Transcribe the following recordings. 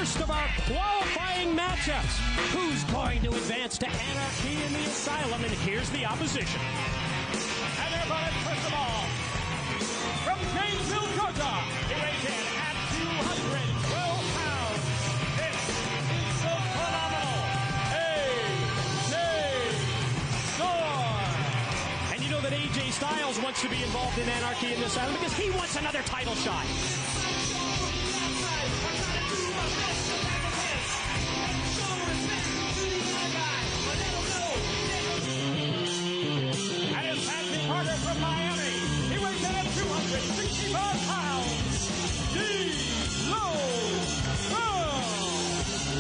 first of our qualifying matchups. Who's going to advance to Anarchy in the Asylum? And here's the opposition. And their opponent, first of all, from Janesville, Georgia, he weighs in at 212 pounds. This is the phenomenal AJ Styles. And you know that AJ Styles wants to be involved in Anarchy in the Asylum because he wants another title shot. Partner from Miami. He weighs in at 265 pounds. D-Lo Brown.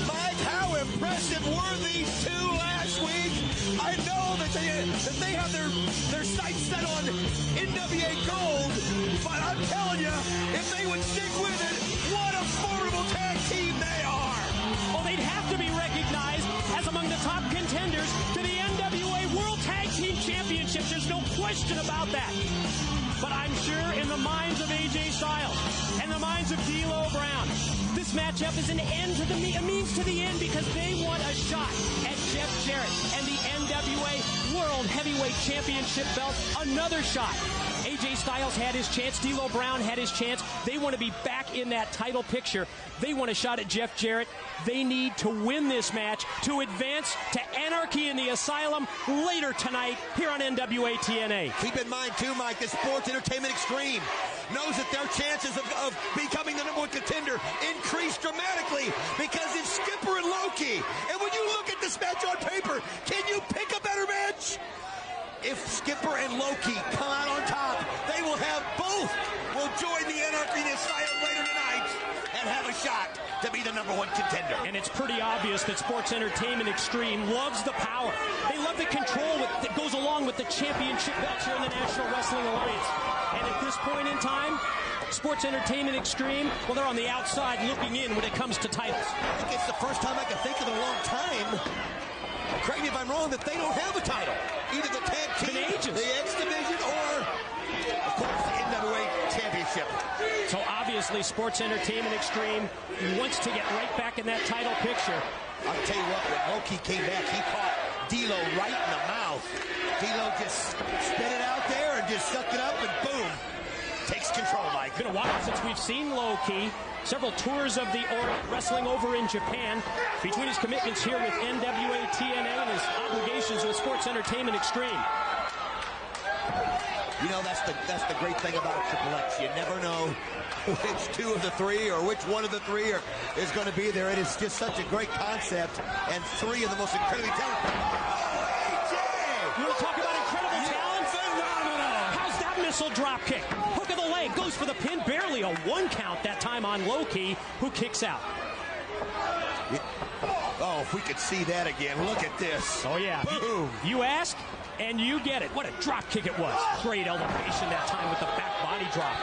Mike, how impressive were these two last week? I know that they have their sights set on NWA gold, but I'm telling you, if they would stick with it, what a formidable tag team they are. Well, they'd have to be recognized as among the top contenders to the NWA World Tag Team Championships. There's no question about that. But I'm sure in the minds of AJ Styles and the minds of D-Lo Brown, this matchup is a means to the end because they want a shot at Jeff Jarrett and the NWA World Heavyweight Championship belt. Another shot. AJ Styles had his chance. D-Lo Brown had his chance. They want to be back in that title picture. They want a shot at Jeff Jarrett. They need to win this match to advance to Anarchy in the Asylum later tonight here on NWA TNA. Keep in mind, too, Mike, that Sports Entertainment Extreme knows that their chances of becoming the #1 contender increase dramatically because it's Skipper and Loki. And when you look at this match on paper, can you pick a better match? If Skipper and Loki come out on top, they will have both will join the Anarchy in the Asylum later tonight and have a shot to be the #1 contender. And it's pretty obvious that Sports Entertainment Extreme loves the power. They love the control that goes along with the championship belts here in the National Wrestling Alliance. And at this point in time, Sports Entertainment Extreme, well, they're on the outside looking in when it comes to titles. I think it's the first time I can think of in a long time, correct me if I'm wrong, that they don't have a title. Either the tag team, the X Division, or, of course, the NWA Championship. So obviously, Sports Entertainment Extreme wants to get right back in that title picture. I'll tell you what, when Loki came back, he caught D-Lo right in the mouth. D-Lo just spit it out there and just sucked it up, and boom, takes control, Mike. It's been a while since we've seen Loki. Several tours of the wrestling over in Japan. Between his commitments here with NWA TNA and his obligations with Sports Entertainment Extreme. You know, that's the great thing about a Triple X. You never know which two of the three or which one of the three is going to be there. It is just such a great concept, and three of the most incredibly talented. You want to talk about incredible talent? Phenomenal! How's that missile drop kick? Hook of the leg, goes for the pin, barely a 1 count that time on Loki, who kicks out. Oh, if we could see that again. Look at this. Oh, yeah. Boom. You ask, and you get it. What a drop kick it was. Great elevation that time with the back body drop.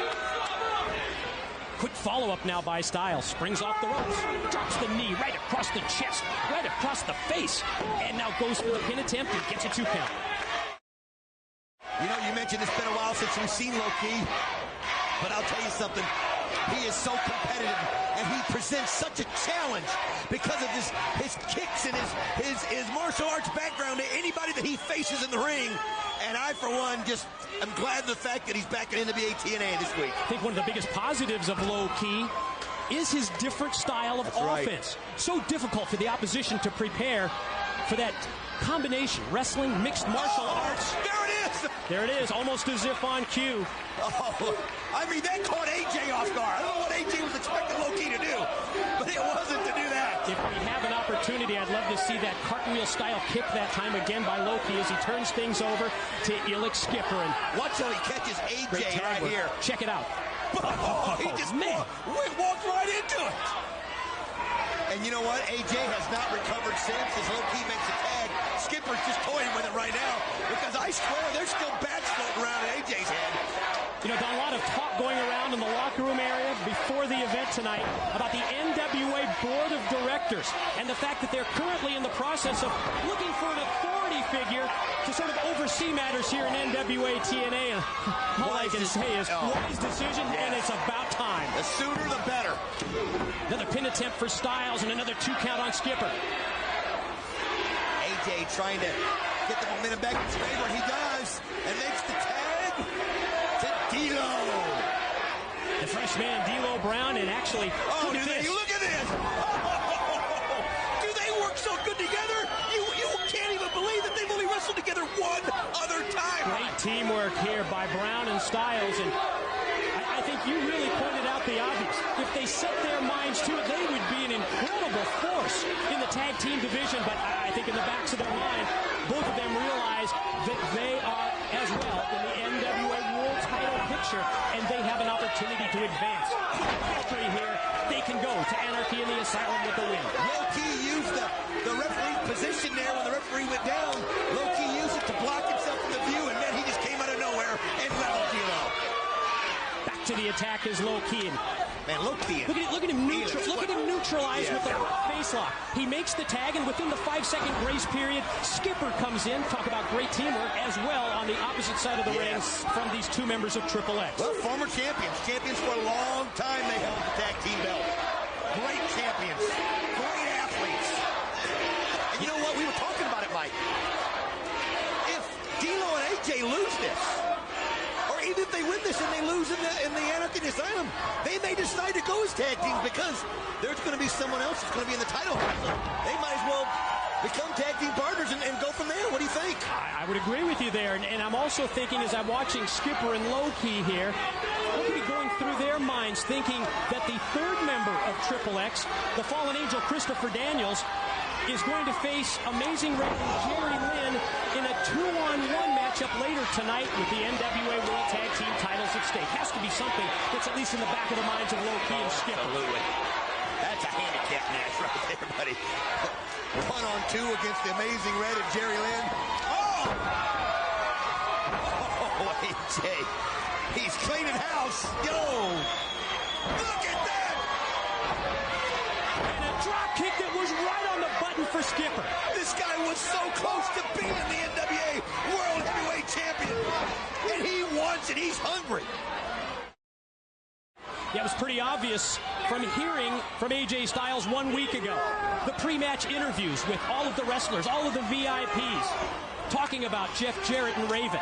Quick follow-up now by Styles. Springs off the ropes. Drops the knee right across the chest, right across the face. And now goes for the pin attempt and gets a 2 count. You know, you mentioned it's been a while since we've seen Loki, but I'll tell you something. He is so competitive, and he presents such a challenge because of his kicks and his martial arts background to anybody that he faces in the ring. And I, for one, just am glad the fact that he's back in NWA TNA this week. I think one of the biggest positives of Loki is his different style of offense. Right. So difficult for the opposition to prepare for that combination, wrestling, mixed martial arts. There it is! There it is, almost as if on cue. Oh, I mean, that caught AJ off guard. I don't know what AJ was expecting Loki to do, but it wasn't to do that. If we have an opportunity, I'd love to see that cartwheel-style kick that time again by Loki as he turns things over to Elix Skipper. And watch how he catches AJ right here. Check it out. Oh, he just walked right into it. And you know what? AJ has not recovered since as Loki makes a tag. Skipper's just toying with it right now because I swear there's still bats floating around in AJ's head. You know, Don, a lot of talk going around in the locker room area before the event tonight about the NWA Board of Directors and the fact that they're currently in the process of looking for an authority figure to sort of oversee matters here in NWA TNA. And all I can say is wise decision, and it's about time. The sooner the better. Another pin attempt for Styles and another 2 count on Skipper. AJ trying to get the momentum back in his favor, and he does, and makes the tag to D'Lo. The freshman D'Lo Brown, and actually, look at this. Do they work so good together? You can't even believe that they've only wrestled together one other time. Great teamwork here by Brown and Styles, and I think you really pointed out the obvious. If they set their minds to it, they would be an incredible force in the tag team division, but I think in the backs of their mind, both of them realize that they are as well in the NWA World Title picture, and they have an opportunity to advance. Victory here, they can go to Anarchy in the Asylum with the win. Low-key used the referee position there when the referee went down. Low-key used it to block himself from the view, and then he just came out of nowhere and leveled D'Lo. Back to the attack is Low-key. Man, Low-key. Look at him neutralize with the face lock. He makes the tag, and within the 5-second grace period, Skipper comes in. Talk about great teamwork as well on the opposite side of the ring from these 2 members of Triple X. Well, former champions for a long time. They held the tag team belt. Great champions, great athletes. And you know what? We were talking about it, Mike. If D'Lo and AJ lose this, or even if they win this and they lose in the Anarchy Asylum, they may decide to go as tag teams because there's going to be someone else that's going to be in the title. They might as well become tag team partners and go from there. What do you think? I would agree with you there, and I'm also thinking as I'm watching Skipper and Low-key here, what could be going through their minds thinking that the 3rd member of Triple X, the fallen angel Christopher Daniels, is going to face Amazing Red and Jerry Lynn in a 2-on-1 matchup later tonight with the NWA World Tag Team titles at stake. Has to be something that's at least in the back of the minds of Low-key and Skipper. Absolutely. That's a handicap match right there, buddy. 1-on-2 against the Amazing Red and Jerry Lynn. Oh, AJ. He's cleaning house. Yo. Look at that. And a drop kick that was right on the button for Skipper. This guy was so close to being the NWA World Heavyweight Champion. And he wants it. He's hungry. Yeah, it was pretty obvious from hearing from AJ Styles 1 week ago. The pre-match interviews with all of the wrestlers, all of the VIPs, talking about Jeff Jarrett and Raven.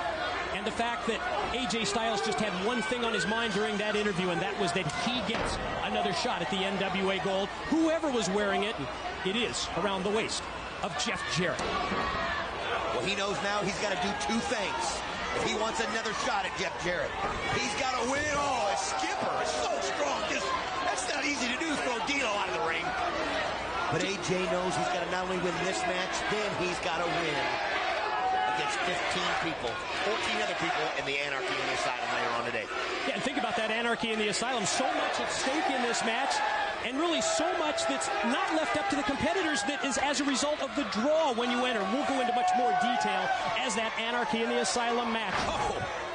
And the fact that AJ Styles just had one thing on his mind during that interview, and that was that he gets another shot at the NWA Gold, whoever was wearing it, and it is around the waist of Jeff Jarrett. Well, he knows now he's got to do 2 things. If he wants another shot at Jeff Jarrett, he's got to win. Oh, Skipper is so strong. That's not easy to do, throw D'Lo out of the ring. But AJ knows he's got to not only win this match, then he's got to win against 15 people, 14 other people in the Anarchy in the Asylum later on today. Yeah, and think about that Anarchy in the Asylum. So much at stake in this match, and really so much that's not left up to the competitors that is as a result of the draw when you enter. We'll go into much more detail as that Anarchy in the Asylum match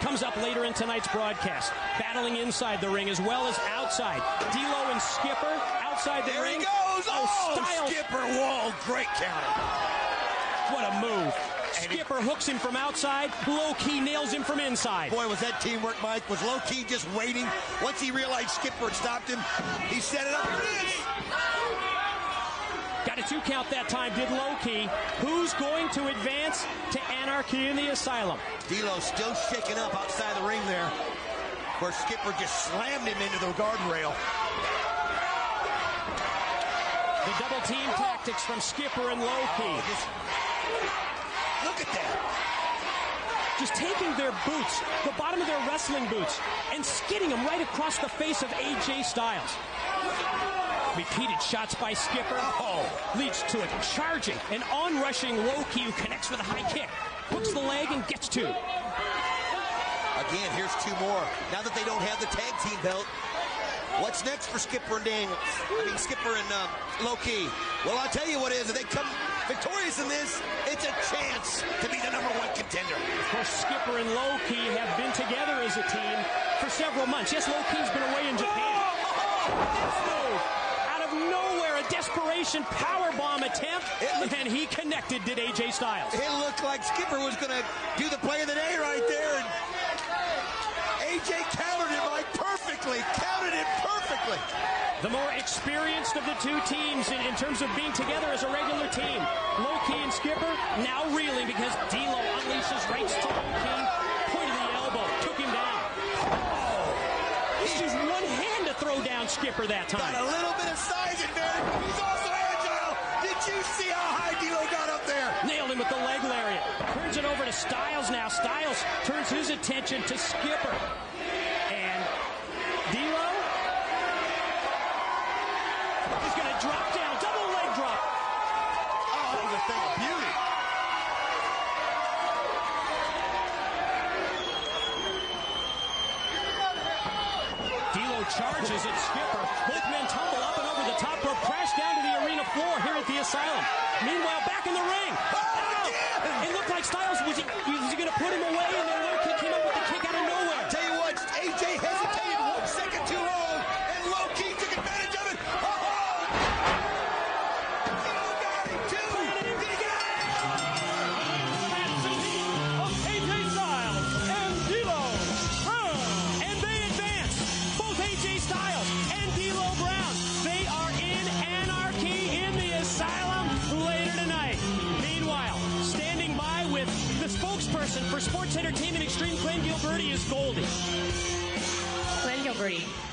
comes up later in tonight's broadcast. Battling inside the ring as well as outside. D'Lo and Skipper outside the ring. There he goes! Styles. Skipper wall, great counter. What a move. Skipper hooks him from outside. Low-key nails him from inside. Boy, was that teamwork, Mike. Was Low-key just waiting? Once he realized Skipper had stopped him, he set it up. Here it is. Got a 2 count that time, did Low-key. Who's going to advance to Anarchy in the Asylum? D'Lo still shaking up outside the ring there, where Skipper just slammed him into the guardrail. The double team tactics from Skipper and Low-key. Look at that. Just taking their boots, the bottom of their wrestling boots, and skidding them right across the face of AJ Styles. Repeated shots by Skipper leads to a charging and onrushing Low-key who connects with a high kick. Hooks the leg and gets 2. Again, here's 2 more. Now that they don't have the tag team belt, what's next for Skipper and Daniels? Skipper and Low-key. Well, I'll tell you what it is. If they come victorious in this, it's a chance to be the #1 contender. Of course, Skipper and Low-Ki have been together as a team for several months. Yes, Low-Ki's been away in Japan. This move, out of nowhere, a desperation powerbomb attempt, and he connected, did AJ Styles. It looked like Skipper was going to do the play of the day right there, and AJ countered it perfectly. The more experienced of the two teams in terms of being together as a regular team. Low-Ki and Skipper now reeling because D'Lo unleashes rights to Low-Ki. Point of the elbow, took him down. He's used one hand to throw down Skipper that time. Got a little bit of size advantage. He's also agile. Did you see how high D'Lo got up there? Nailed him with the leg lariat. Turns it over to Styles now. Styles turns his attention to Skipper. And D'Lo is going to drop down. Double leg drop. Oh, that was a thing of beauty. D'Lo charges at Skipper. Both men tumble up and over the top rope, crash down to the arena floor here at the Asylum. Meanwhile, back in the ring. It looked like Styles was he going to put him away, and then Low-Ki came up with the kick out of nowhere. Tell you what, AJ hesitated 1 second too long, and Low-Ki took advantage of it. D'Lo got him too. That's the team of AJ Styles and D'Lo Brown. And they advance. Both AJ Styles and D'Lo Brown. They are in anarchy in the Asylum later tonight. Meanwhile, standing by with the spokesperson for Sports Entertainment Extreme, Glenn Gilberti, is Goldie. Glenn Gilberti.